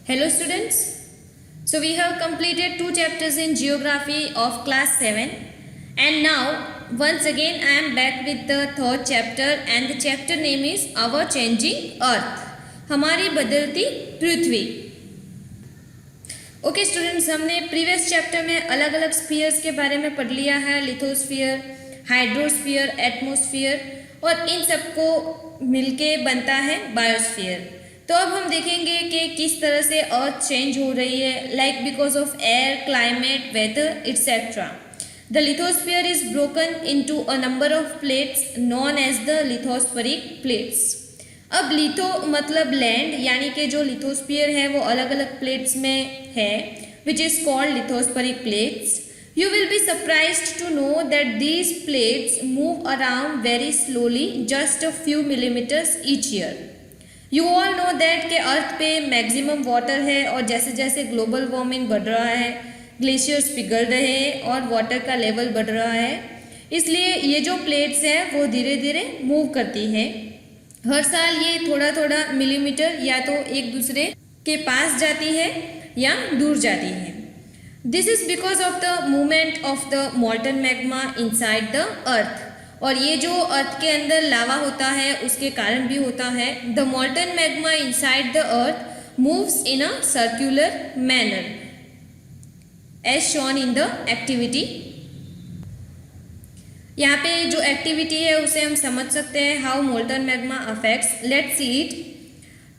Hello students. So we have completed 2 chapters in geography of class 7 and now once again I am back with the third chapter and the chapter name is Our Changing Earth. हमारी बदलती पृथ्वी. Okay students, हमने previous chapter में अलग अलग spheres के बारे में पढ़ लिया है. लिथोस्फीयर, हाइड्रोस्फीयर, एटमॉस्फेयर और इन सबको मिलके बनता है बायोस्फीयर. तो अब हम देखेंगे कि किस तरह से अर्थ चेंज हो रही है, like because of air, climate, weather etcetera. The lithosphere is broken into a number of plates known as the lithospheric plates. अब लिथो मतलब लैंड, यानी कि जो लिथोस्फीयर है वो अलग अलग प्लेट्स में है, which is called lithospheric plates. You will be surprised to know that these plates move around very slowly, just a few millimeters each year. You all know that कि अर्थ पे मैक्सिमम वाटर है और जैसे जैसे global warming बढ़ रहा है, glaciers पिघल रहे हैं और वाटर का लेवल बढ़ रहा है, इसलिए ये जो प्लेट्स हैं वो धीरे धीरे मूव करती है. हर साल ये थोड़ा थोड़ा मिलीमीटर या तो एक दूसरे के पास जाती है या दूर जाती है. This is because of the movement of the molten magma inside the अर्थ. और ये जो अर्थ के अंदर लावा होता है उसके कारण भी होता है. The molten magma inside the earth moves in a circular manner as shown in the activity. यहाँ पे जो एक्टिविटी है उसे हम समझ सकते हैं. How molten magma affects, let's see it.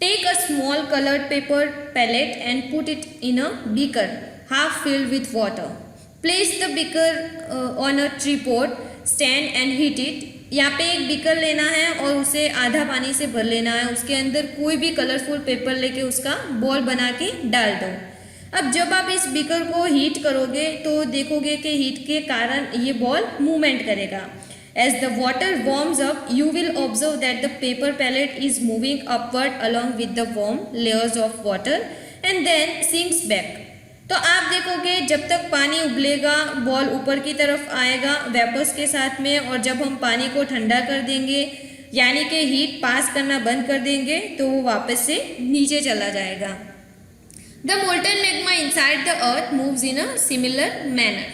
Take a small coloured paper pellet and put it in a beaker half filled with water. Place the beaker on a tripod, stand and heat it. यहाँ पे एक beaker लेना है और उसे आधा पानी से भर लेना है. उसके अंदर कोई भी कलरफुल पेपर लेके उसका बॉल बना के डाल दो. अब जब आप इस बीकर को हीट करोगे तो देखोगे कि हीट के कारण ये बॉल मूवमेंट करेगा. As the water warms up, you will observe that the paper pellet is moving upward along with the warm layers of water and then sinks back. तो आप देखोगे जब तक पानी उबलेगा बॉल ऊपर की तरफ आएगा वेपर्स के साथ में, और जब हम पानी को ठंडा कर देंगे यानी कि हीट पास करना बंद कर देंगे तो वो वापस से नीचे चला जाएगा. The molten magma inside the earth moves in a similar manner.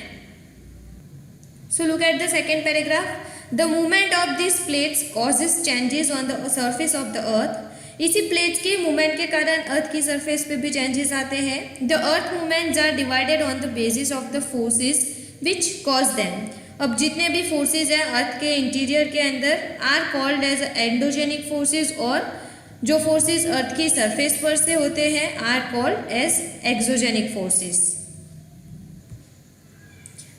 So look at the second paragraph. The movement of this plates causes changes on the surface of the earth. इसी प्लेट्स के movement के कारण अर्थ की surface पे भी changes आते हैं. The earth movements are divided on the basis of the forces which cause them. अब जितने भी फोर्सेस हैं अर्थ के इंटीरियर के अंदर are called as endogenic forces, और जो फोर्सेस अर्थ की सरफेस पर से होते हैं are called as exogenic forces.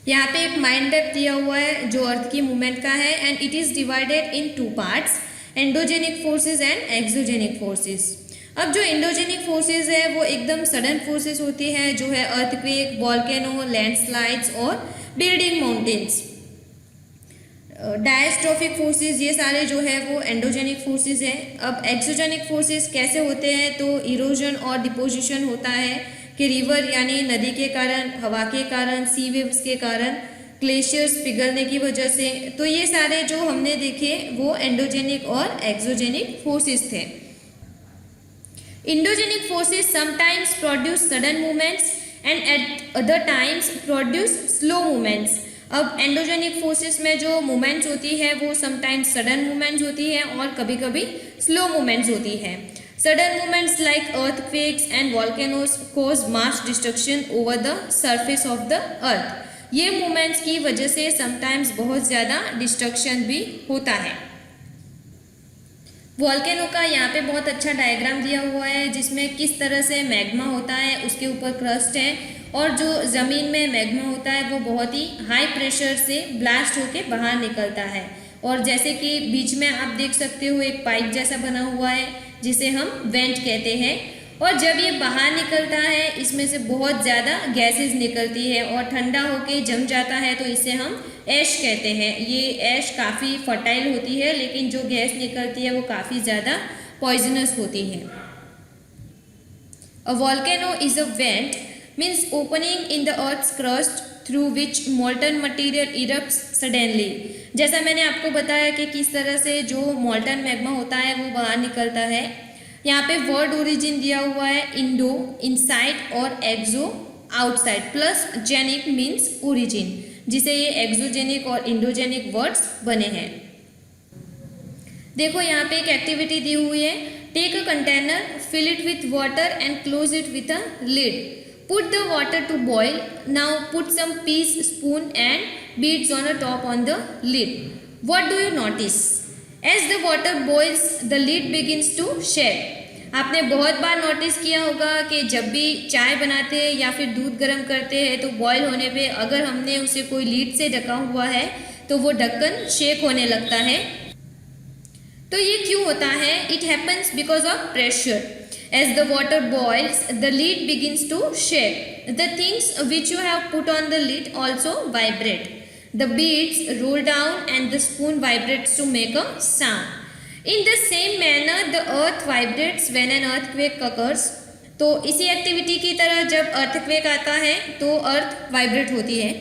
यहाँ पे एक माइंड मैप दिया हुआ है जो अर्थ की मूवमेंट का है, and it is divided in two parts, endogenic forces and exogenic forces. अब जो एंडोजेनिक फोर्सेस है वो एकदम सडन फोर्सेस होती है, जो है अर्थक्वेक, वॉल्केनो, लैंडस्लाइड्स और बिल्डिंग माउंटेन्स. डायस्ट्रोफिक फोर्सेस ये सारे जो है वो एंडोजेनिक फोर्सेस है. अब एक्सोजेनिक फोर्सेस कैसे होते हैं, तो इरोजन और डिपोजिशन होता है कि रिवर यानी नदी के कारण, हवा के कारण, सी वेव्स के कारण, ग्लेशियर्स पिघलने की वजह से. तो ये सारे जो हमने देखे वो एंडोजेनिक और एक्सोजेनिक फोर्सेस थे. Endogenic forces sometimes produce sudden movements and eight other times produce slow movements. अब एंडोजेनिक फोर्सेस में जो मूवमेंट्स होती है वो समटाइम्स सडन मूवमेंट्स होती है और कभी कभी स्लो मूवमेंट्स होती है. Sudden movements like earthquakes and volcanoes cause mass destruction over the surface of the earth. ये मूवमेंट्स की वजह से समटाइम्स बहुत ज़्यादा डिस्ट्रक्शन भी होता है. वॉल्केनो का यहाँ पे बहुत अच्छा डायग्राम दिया हुआ है जिसमें किस तरह से मैग्मा होता है, उसके ऊपर क्रस्ट है, और जो ज़मीन में मैग्मा होता है वो बहुत ही हाई प्रेशर से ब्लास्ट होके बाहर निकलता है. और जैसे कि बीच में आप देख सकते हो एक पाइप जैसा बना हुआ है जिसे हम वेंट कहते हैं, और जब ये बाहर निकलता है इसमें से बहुत ज़्यादा गैसेस निकलती है और ठंडा होके जम जाता है, तो इसे हम ऐश कहते हैं. ये ऐश काफ़ी फर्टाइल होती है लेकिन जो गैस निकलती है वो काफ़ी ज़्यादा पॉइजनस होती है. A volcano is a vent means opening in the earth's crust through which molten material erupts suddenly. जैसा मैंने आपको बताया कि किस तरह से जो मॉल्टन मैग्मा होता है वो बाहर निकलता है. यहाँ पे वर्ड ओरिजिन दिया हुआ है इंडो, इनसाइड और exo outside, plus genic means origin, जिसे ये एक्सोजेनिक और इंडोजेनिक वर्ड्स बने हैं। देखो यहाँ पे एक एक्टिविटी दी हुई है, take a container, fill it with water and close it with a lid, put the water to boil, now put some piece, spoon and beads on a top on the lid, what do you notice? As the water boils the lid begins to shake. आपने बहुत बार notice किया होगा कि जब भी चाय बनाते हैं या फिर दूध गर्म करते हैं तो बॉयल होने पे अगर हमने उसे कोई लीड से ढका हुआ है तो वो ढक्कन शेक होने लगता है। तो ये क्यों होता है? It happens because of pressure. As the water boils the lid begins to shake, the things which you have put on the lid also vibrate, the beads roll down and the spoon vibrates to make a sound. In the same manner, the earth vibrates when an earthquake occurs. तो इसी activity की तरह जब earthquake आता है तो अर्थ vibrate होती है।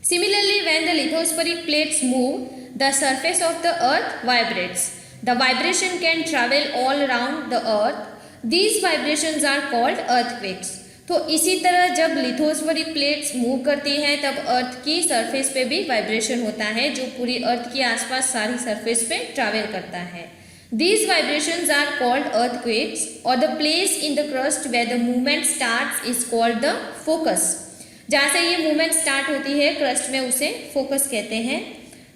Similarly, when the lithospheric plates move, the surface of the earth vibrates. The vibration can travel all around the earth. These vibrations are called earthquakes. तो इसी तरह जब लिथोस्फेरिक प्लेट्स मूव करती हैं तब अर्थ की सरफेस पे भी वाइब्रेशन होता है जो पूरी अर्थ के आसपास सारी सरफेस पे ट्रैवल करता है। These vibrations are called earthquakes or the place in the crust where the movement starts is called the focus. जहाँ से ये मूवमेंट स्टार्ट होती है क्रस्ट में उसे फोकस कहते हैं।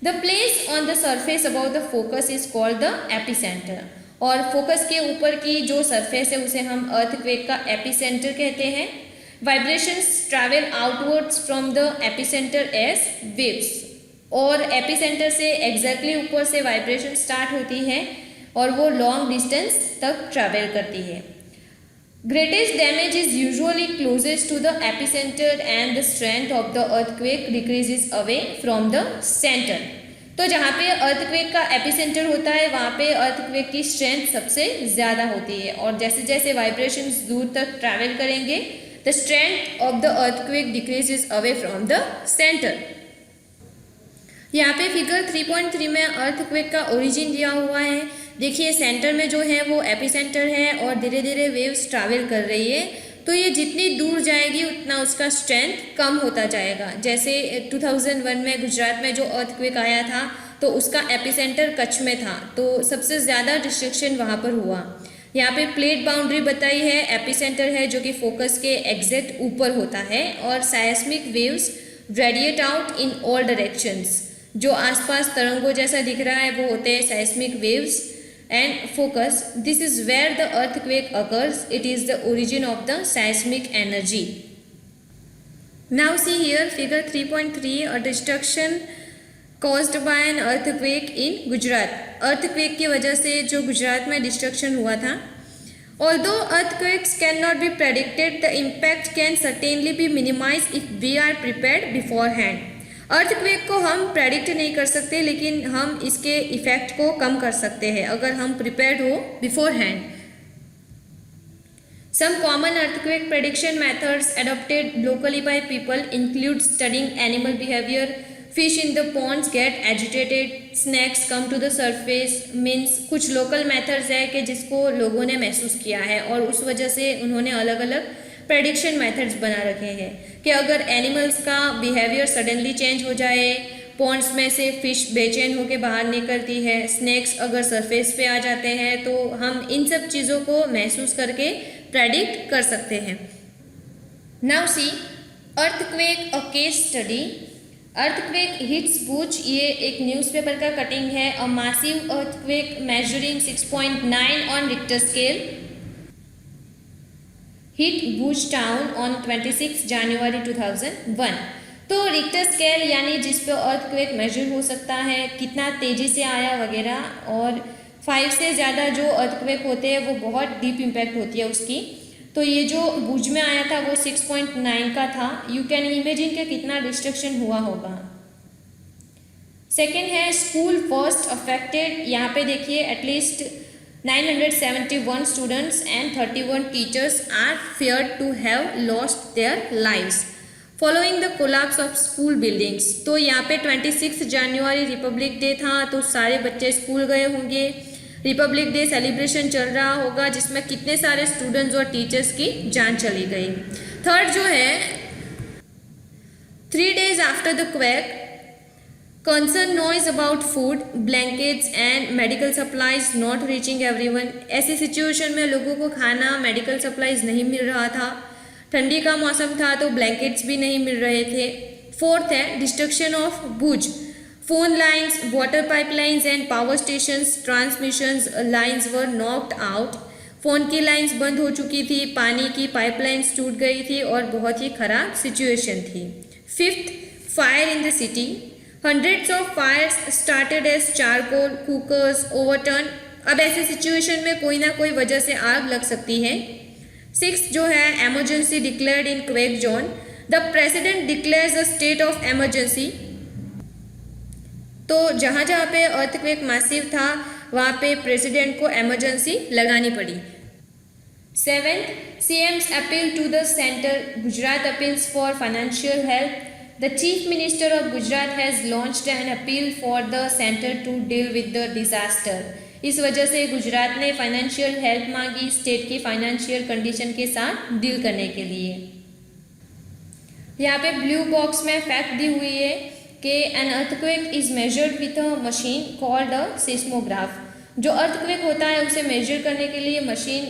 The place on the surface above the focus is called the epicenter. और फोकस के ऊपर की जो सरफेस है उसे हम अर्थक्वेक का एपिसेंटर कहते हैं। Vibrations travel outwards from the epicentre as waves, और एपिसेंटर से एग्जैक्टली ऊपर से वाइब्रेशन स्टार्ट होती है और वो लॉन्ग डिस्टेंस तक ट्रैवल करती है। Greatest damage is usually closest to the epicentre and the strength of the earthquake decreases away from the centre. तो जहाँ पे अर्थक्वेक का एपिसेंटर होता है वहाँ पे अर्थक्वेक की स्ट्रेंथ सबसे ज़्यादा होती है, और जैसे जैसे वाइब्रेशंस दूर तक ट्रैवल करेंगे the strength of the earthquake decreases away from the centre. यहाँ पे फिगर 3.3 में अर्थक्वेक का ओरिजिन दिया हुआ है। देखिए सेंटर में जो है वो एपिसेंटर है और धीरे धीरे वेव्स ट्रैवल कर रही है, तो ये जितनी दूर जाएगी उतना उसका स्ट्रेंथ कम होता जाएगा। जैसे 2001 में गुजरात में जो अर्थक्वेक आया था तो उसका एपिसेंटर कच्छ में था, तो सबसे ज़्यादा डिस्ट्रक्शन वहाँ पर हुआ। यहाँ पे प्लेट बाउंड्री बताई है, एपिसेंटर है जो कि फोकस के एग्जैक्ट ऊपर होता है, और साइस्मिक waves radiate out in all directions. जो आसपास तरंगों जैसा दिख रहा है वो होते हैं साइस्मिक waves. And focus, this is where the earthquake occurs. It is the origin of the seismic energy. Now see here figure 3.3, a destruction caused by an earthquake in Gujarat. earthquake की वजह से जो गुजरात में डिस्ट्रक्शन हुआ था। Although earthquakes cannot be predicted, the impact can certainly be minimized if we are prepared beforehand. Earthquake को हम predict नहीं कर सकते लेकिन हम इसके इफेक्ट को कम कर सकते हैं अगर हम प्रिपेयर्ड हो beforehand. Some common earthquake prediction methods adopted locally by people include studying animal behavior, fish in the ponds get agitated, snakes come to the surface, means कुछ लोकल मेथड्स है कि जिसको लोगों ने महसूस किया है और उस वजह से उन्होंने अलग अलग प्रेडिक्शन मेथड्स बना रखे हैं कि अगर एनिमल्स का बिहेवियर सडनली चेंज हो जाए, पॉन्ड्स में से फिश बेचैन होकर बाहर निकलती है, स्नैक्स अगर सरफेस पे आ जाते हैं, तो हम इन सब चीज़ों को महसूस करके प्रेडिक्ट कर सकते हैं। Now see earthquake a case study. Earthquake hits Bhuj, ये एक न्यूज़पेपर का कटिंग है। A massive earthquake measuring 6.9 on Richter scale hit Bhuj town on 26 January 2001। तो रिक्टर स्केल यानी जिस पे अर्थक्वेक मेजर हो सकता है, कितना तेज़ी से आया वगैरह, और 5 से ज़्यादा जो अर्थक्वेक होते हैं वो बहुत डीप इम्पैक्ट होती है उसकी। तो ये जो भुज में आया था वो 6.9 का था। यू कैन इमेजिन कि कितना डिस्ट्रक्शन हुआ होगा। सेकेंड है स्कूल फर्स्ट अफेक्टेड। यहाँ पे देखिए at least 971 students and 31 teachers are feared to have lost their lives following the collapse of school buildings. तो यहाँ पे 26 जनवरी रिपब्लिक डे था तो सारे बच्चे स्कूल गए होंगे। रिपब्लिक डे सेलिब्रेशन चल रहा होगा जिसमें कितने सारे स्टूडेंट्स और टीचर्स की जान चली गई। थर्ड जो है 3 days after the quake, concern noise about food, blankets and medical supplies not reaching everyone। ऐसी सिचुएशन में लोगों को खाना, मेडिकल सप्लाईज नहीं मिल रहा था, ठंडी का मौसम था तो ब्लैंकेट्स भी नहीं मिल रहे थे। फोर्थ है destruction of Bhuj, phone lines, water pipelines and power stations, transmissions lines were knocked out. Phone की लाइन्स बंद हो चुकी थी, पानी की पाइपलाइंस टूट गई थी और बहुत ही ख़राब सिचुएशन थी। Fifth, fire in the city, hundreds of fires started as charcoal cookers overturn. अब ऐसे सिचुएशन में कोई ना कोई वजह से आग लग सकती है। सिक्स जो है emergency declared in quake zone, the president declares a state of emergency. तो जहाँ जहाँ पे अर्थक्वेक मैसिव था वहाँ पे प्रेसिडेंट को एमरजेंसी लगानी पड़ी। Seventh, CMs appeal to the centre, Gujarat appeals for financial help. The chief minister of Gujarat has launched an appeal for the centre to deal with the disaster. इस वजह से गुजरात ने फाइनेंशियल हेल्प मांगी स्टेट की financial condition के साथ deal करने के लिए। यहाँ पे ब्लू बॉक्स में फैक्ट दी हुई है कि an earthquake is measured with a machine called a seismograph. जो अर्थक्वेक होता है उसे मेजर करने के लिए मशीन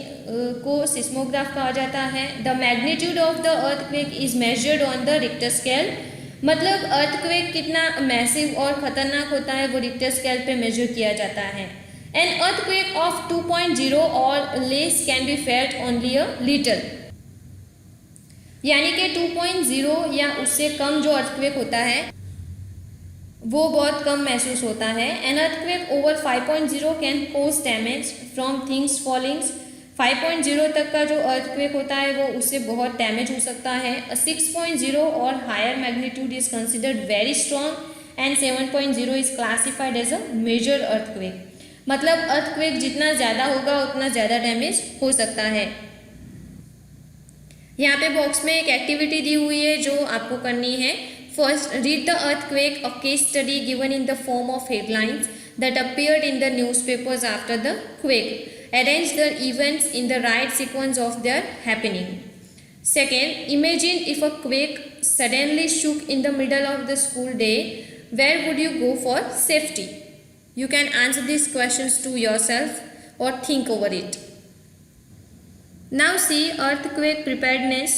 को सिस्मोग्राफ कहा जाता है। The magnitude of the earthquake is measured on the Richter scale. मतलब अर्थक्वेक कितना मैसिव और ख़तरनाक होता है वो रिक्टर स्केल पे मेजर किया जाता है। एन अर्थक्वेक ऑफ 2.0 और less can be felt only a little. यानी कि 2.0 या उससे कम जो अर्थक्वेक होता है वो बहुत कम महसूस होता है। An earthquake over 5.0 can cause damage from things fallings. 5.0 तक का जो अर्थक्वेक होता है वो उससे बहुत डैमेज हो सकता है। 6.0 और higher magnitude is considered very strong and 7.0 is classified as a major earthquake. मतलब अर्थक्वेक जितना ज़्यादा होगा उतना ज़्यादा डैमेज हो सकता है। यहाँ पे बॉक्स में एक एक्टिविटी दी हुई है जो आपको करनी है। First, read the earthquake, a case study given in the form of headlines that appeared in the newspapers after the quake. Arrange the events in the right sequence of their happening. Second, imagine if a quake suddenly shook in the middle of the school day, where would you go for safety? You can answer these questions to yourself or think over it. Now see earthquake preparedness.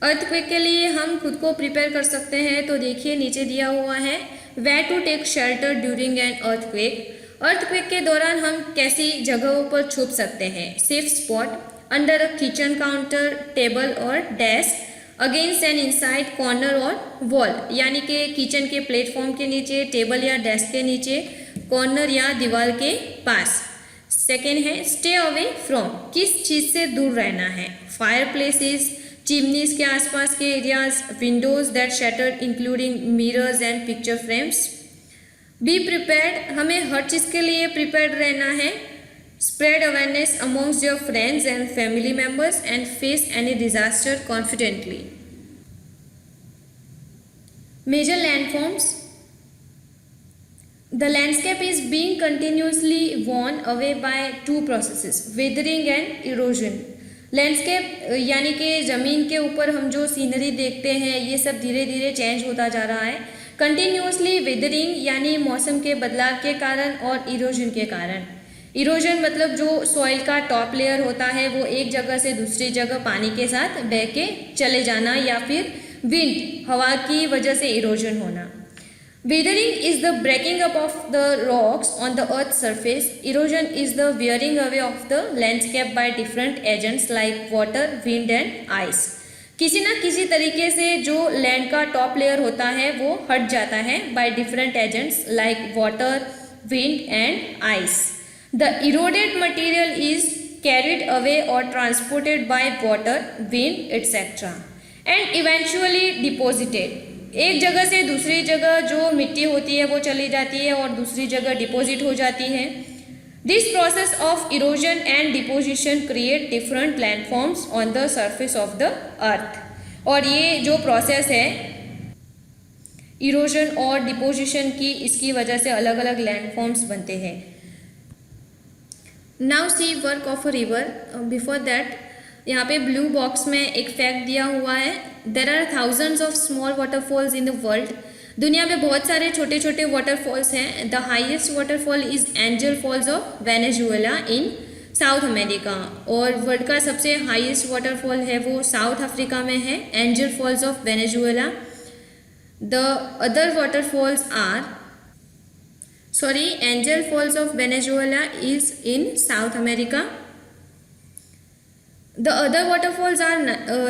Earthquake के लिए हम खुद को prepare कर सकते हैं। तो देखिए नीचे दिया हुआ है where to take shelter during an earthquake. Earthquake के दौरान हम कैसी जगहों पर छुप सकते हैं। Safe spot, under a kitchen counter, table और desk, against and inside corner और वॉल। यानी कि किचन के प्लेटफॉर्म के नीचे, टेबल या डेस्क के नीचे, कॉर्नर या दीवार के पास। सेकेंड है स्टे अवे फ्रॉम, किस चीज़ से दूर रहना है। फायर प्लेसेस, चिमनीज के आसपास के areas, windows that shattered including mirrors and picture frames. Be prepared, हमें हर चीज़ के लिए प्रिपेयर्ड रहना है। Spread awareness amongst your friends and family members and face any disaster confidently. Major landforms, the landscape is being continuously worn away by 2 processes, weathering and erosion. Landscape यानी कि ज़मीन के ऊपर हम जो सीनरी देखते हैं ये सब धीरे धीरे चेंज होता जा रहा है। कंटिन्यूसली वेदरिंग यानी मौसम के बदलाव के कारण और इरोजन के कारण। इरोजन मतलब जो सॉइल का टॉप लेयर होता है वो एक जगह से दूसरी जगह पानी के साथ बह के चले जाना, या फिर विंड हवा की वजह से इरोजन होना। Weathering is the breaking up of the rocks on the earth surface. Erosion is the wearing away of the landscape by different agents like water, wind and ice. किसी ना किसी तरीके से जो लैंड का टॉप लेयर होता है वो हट जाता है by different agents like water, wind and ice. The eroded material is carried away और transported by water, wind etcetera and eventually deposited. एक जगह से दूसरी जगह जो मिट्टी होती है वो चली जाती है और दूसरी जगह डिपोजिट हो जाती है। This process of erosion and deposition create different landforms on the surface of the earth। और ये जो प्रोसेस है इरोजन और डिपोजिशन की, इसकी वजह से अलग अलग लैंडफॉर्म्स बनते हैं। Now C work of a river. Before that यहाँ पे ब्लू बॉक्स में एक फैक्ट दिया हुआ है. There are thousands of small waterfalls in the world. दुनिया में बहुत सारे छोटे छोटे वाटरफॉल्स हैं. The highest waterfall is Angel Falls of Venezuela in South America. और वर्ल्ड का सबसे हाईएस्ट वाटरफॉल है वो साउथ अफ्रीका में है, Angel Falls of Venezuela. The other waterfalls are Angel Falls of Venezuela is in South America. The other waterfalls are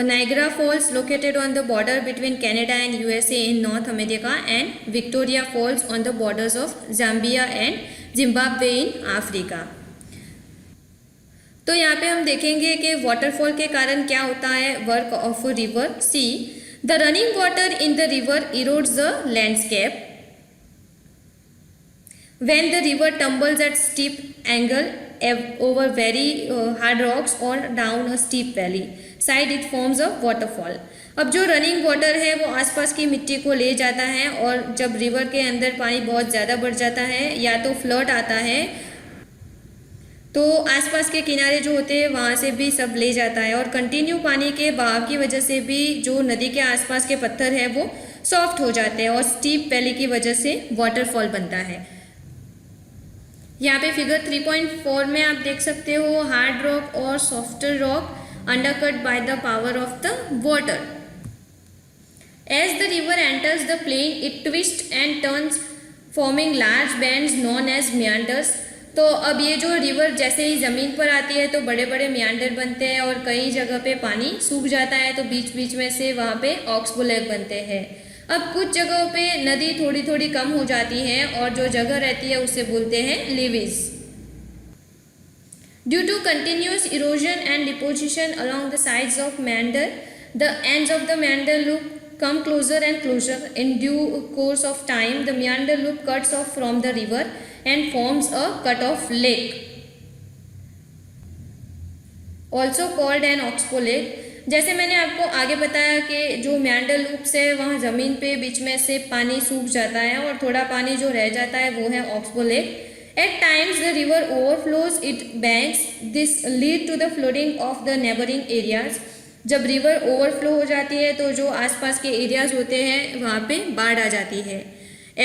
Niagara Falls located on the border between Canada and USA in North America and Victoria Falls on the borders of Zambia and Zimbabwe in Africa. तो यहाँ पे हम देखेंगे कि waterfall के कारण क्या होता है. Work of a river. See the running water in the river erodes the landscape. When the river tumbles at steep angle over very hard rocks or down a steep valley side, it forms a waterfall. अब जो running water है वो आसपास की मिट्टी को ले जाता है, और जब रिवर के अंदर पानी बहुत ज़्यादा बढ़ जाता है या तो फ्लड आता है तो आसपास के किनारे जो होते हैं वहाँ से भी सब ले जाता है. और कंटिन्यू पानी के बहाव की वजह से भी जो नदी के आसपास के पत्थर है वो सॉफ्ट हो जाते हैं, और स्टीप वैली की वजह से वाटरफॉल बनता है. यहाँ पे फिगर 3.4 में आप देख सकते हो हार्ड रॉक और softer rock undercut by the power of the water. As the river enters the plain it twist and turns forming large bands known as meanders. तो अब ये जो रिवर जैसे ही ज़मीन पर आती है तो बड़े बड़े मियांडर बनते हैं, और कई जगह पे पानी सूख जाता है तो बीच बीच में से वहाँ पे ऑक्सबो लेक बनते हैं. अब कुछ जगहों पे नदी थोड़ी थोड़ी कम हो जाती है और जो जगह रहती है उसे बोलते हैं levees. Due to continuous erosion and deposition along the sides of meander, the ends of the meander loop come closer and closer. In due course of time, the meander loop cuts off from the river and forms a cut-off lake, also called an oxbow lake. जैसे मैंने आपको आगे बताया कि जो meander loops है वहाँ ज़मीन पे बीच में से पानी सूख जाता है और थोड़ा पानी जो रह जाता है वो है oxbow lake. At times the river overflows its banks. This lead to the flooding of the neighboring areas. जब रिवर ओवरफ्लो हो जाती है तो जो आसपास के एरियाज होते हैं वहाँ पे बाढ़ आ जाती है.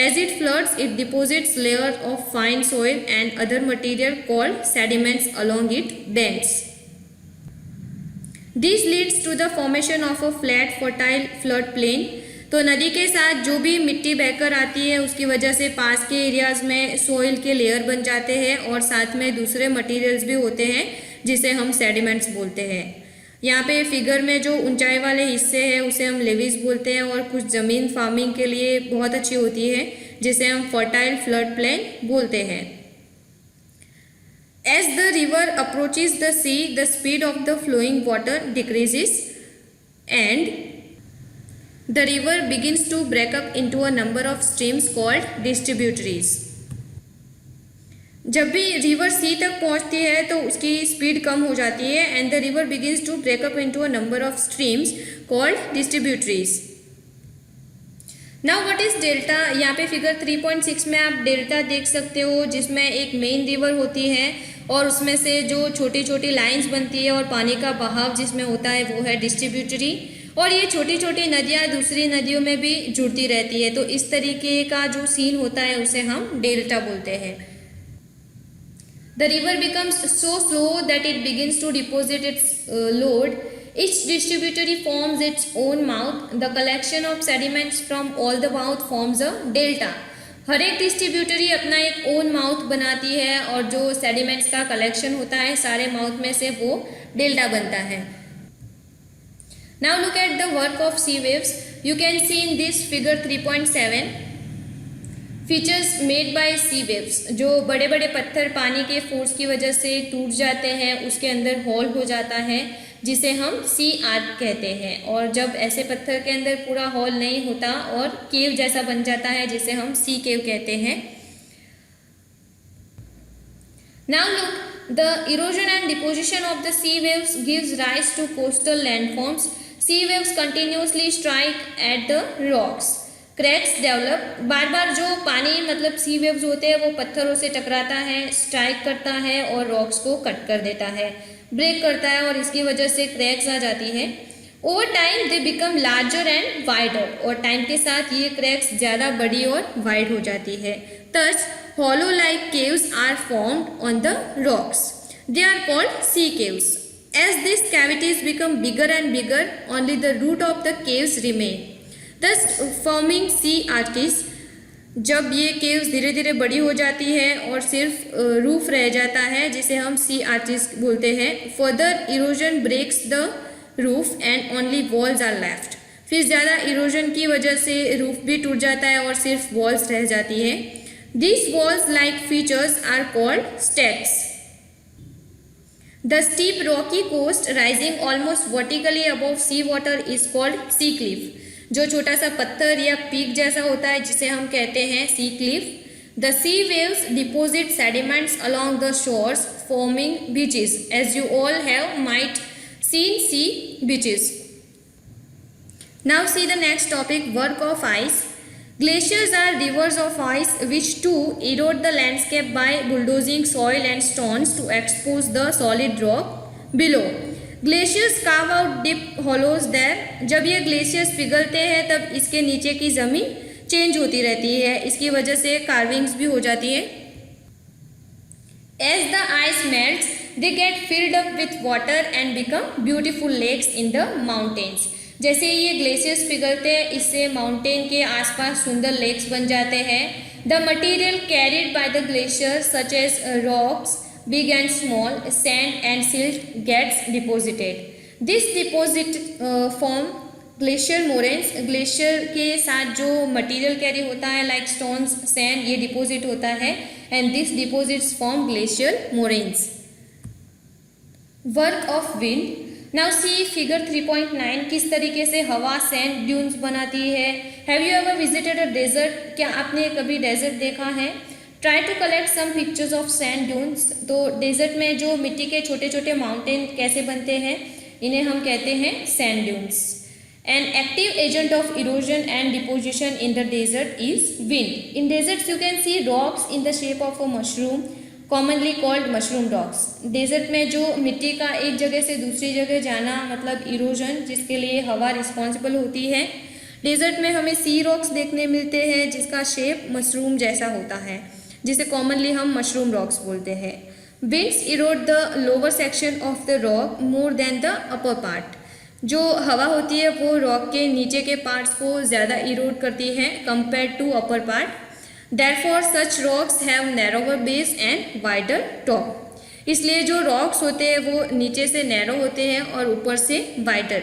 As it floods, it deposits layers of fine soil and other material called sediments along its banks. This leads to the formation of a flat, fertile flood plain. तो नदी के साथ जो भी मिट्टी बहकर आती है उसकी वजह से पास के एरियाज में सोइल के लेयर बन जाते हैं, और साथ में दूसरे मटेरियल्स भी होते हैं जिसे हम सेडिमेंट्स बोलते हैं. यहाँ पे फिगर में जो ऊंचाई वाले हिस्से हैं उसे हम लेवीज बोलते हैं, और कुछ ज़मीन फार्मिंग के लिए बहुत अच्छी होती है जिसे हम फर्टाइल फ्लड प्लेन बोलते हैं. As the river approaches the sea, the speed of the flowing water decreases and the river begins to break up into a number of streams called distributaries. जब भी रिवर सी तक पहुंचती है तो उसकी speed कम हो जाती है, and the river begins to break up into a number of streams called distributaries. Now what is delta. यहाँ पे फिगर 3.6 में आप डेल्टा देख सकते हो जिसमें एक मेन रिवर होती है और उसमें से जो छोटी छोटी लाइंस बनती है और पानी का बहाव जिसमें होता है वो है डिस्ट्रीब्यूटरी, और ये छोटी छोटी नदियाँ दूसरी नदियों में भी जुड़ती रहती है. तो इस तरीके का जो सीन होता है उसे हम डेल्टा बोलते हैं. The river becomes so slow that it begins to deposit its load. Each distributary forms its own mouth. The collection of sediments from all the mouth forms a delta. हर एक distributary अपना एक own mouth बनाती है और जो sediments का collection होता है सारे माउथ में से वो डेल्टा बनता है. Now look at the work of sea waves. You can see in this figure 3.7. Features made by sea waves. जो बड़े बड़े पत्थर पानी के फोर्स की वजह से टूट जाते हैं उसके अंदर होल हो जाता है जिसे हम सी आर्क कहते हैं, और जब ऐसे पत्थर के अंदर पूरा होल नहीं होता और केव जैसा बन जाता है जिसे हम सी केव कहते हैं. Now look, the erosion and deposition of the sea waves gives rise to coastal landforms. Sea waves continuously strike at the rocks. Cracks develop, बार बार जो पानी मतलब सी वेव्स होते हैं वो पत्थरों से टकराता है, स्ट्राइक करता है और रॉक्स को कट कर देता है, ब्रेक करता है और इसकी वजह से क्रैक्स आ जाती है। Over time they become larger and wider, और टाइम के साथ ये क्रैक्स ज़्यादा बड़ी और वाइड हो जाती है। Thus hollow like caves are formed on the rocks. They are called sea caves. As these cavities become bigger and bigger, only the root of the caves remain, thus forming sea arches. जब ये caves धीरे धीरे बड़ी हो जाती है और सिर्फ रूफ रह जाता है जिसे हम सी आर्चिस बोलते हैं। Further erosion breaks the roof and only walls are left. फिर ज़्यादा इरोजन की वजह से रूफ भी टूट जाता है और सिर्फ वॉल्स रह जाती है। These walls-like features are called stacks. The steep rocky coast rising almost vertically above sea water is called sea cliff. जो छोटा सा पत्थर या पीक जैसा होता है जिसे हम कहते हैं sea cliff. The sea waves deposit sediments along the shores, forming beaches. As you all have might seen sea beaches. Now see the next topic, work of ice. Glaciers are rivers of ice which too erode the landscape by bulldozing soil and stones to expose the solid rock below. Glaciers carve out deep hollows there. जब ये glaciers पिघलते हैं तब इसके नीचे की ज़मीन change होती रहती है, इसकी वजह से कार्विंग्स भी हो जाती है। As the ice melts, they get filled up with water and become beautiful lakes in the mountains. जैसे ये ग्लेशियर्स पिघलते हैं इससे माउंटेन के आसपास सुंदर लेक्स बन जाते हैं। The material carried by the glacier such as rocks big and small, sand and silt gets deposited. This deposit form glacier moraines. Glacier के साथ जो मटीरियल कैरी होता है लाइक स्टोन्स, सैंड, ये डिपोजिट होता है and this deposits form glacier moraines. Work of wind. Now see figure 3.9 किस तरीके से हवा सैंड ड्यून्स बनाती है। Have you ever visited a desert? क्या आपने कभी डेजर्ट देखा है? Try to collect some pictures of sand dunes. तो डेजर्ट में जो मिट्टी के छोटे छोटे माउंटेन कैसे बनते हैं, इन्हें हम कहते हैं sand dunes. An active agent of erosion and deposition in the desert is wind. In deserts you can see rocks in the shape of a mushroom, commonly called mushroom rocks. Desert में जो मिट्टी का एक जगह से दूसरी जगह जाना मतलब इरोजन, जिसके लिए हवा रिस्पॉन्सिबल होती है। डेजर्ट में हमें सी रॉक्स देखने मिलते हैं जिसका शेप मशरूम जैसा होता है, जिसे कॉमनली हम मशरूम रॉक्स बोलते हैं। Winds Erode the lower section of the rock more than the upper part. जो हवा होती है वो रॉक के नीचे के पार्ट्स को ज़्यादा इरोड करती है compare to upper part. Therefore, such rocks have narrower base and wider top. इसलिए जो rocks होते हैं वो नीचे से narrow होते हैं और ऊपर से wider.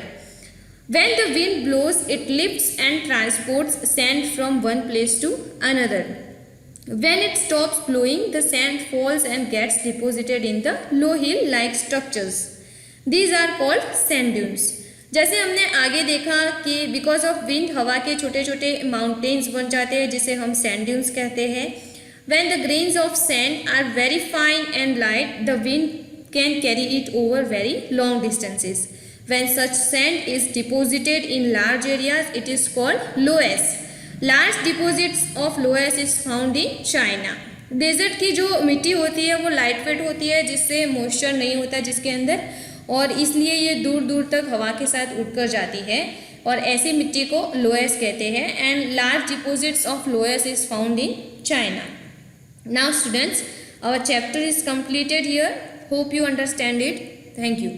When the wind blows, it lifts and transports sand from one place to another. When it stops blowing, the sand falls and gets deposited in the low hill-like structures. These are called sand dunes. जैसे हमने आगे देखा कि because of wind हवा के छोटे छोटे mountains बन जाते हैं जिसे हम सैंड ड्यून्स कहते हैं। When the grains of sand are very fine and light, the wind can carry it over very long distances. When such sand is deposited in large areas, it is called loess. Large deposits of loess is found in China. Desert की जो मिट्टी होती है वो light weight होती है जिससे moisture नहीं होता जिसके अंदर, और इसलिए ये दूर दूर तक हवा के साथ उड़कर जाती है और ऐसी मिट्टी को लोएस कहते हैं। And large deposits of loess is found in China. Now students, our chapter is completed here. Hope you understand it. Thank you.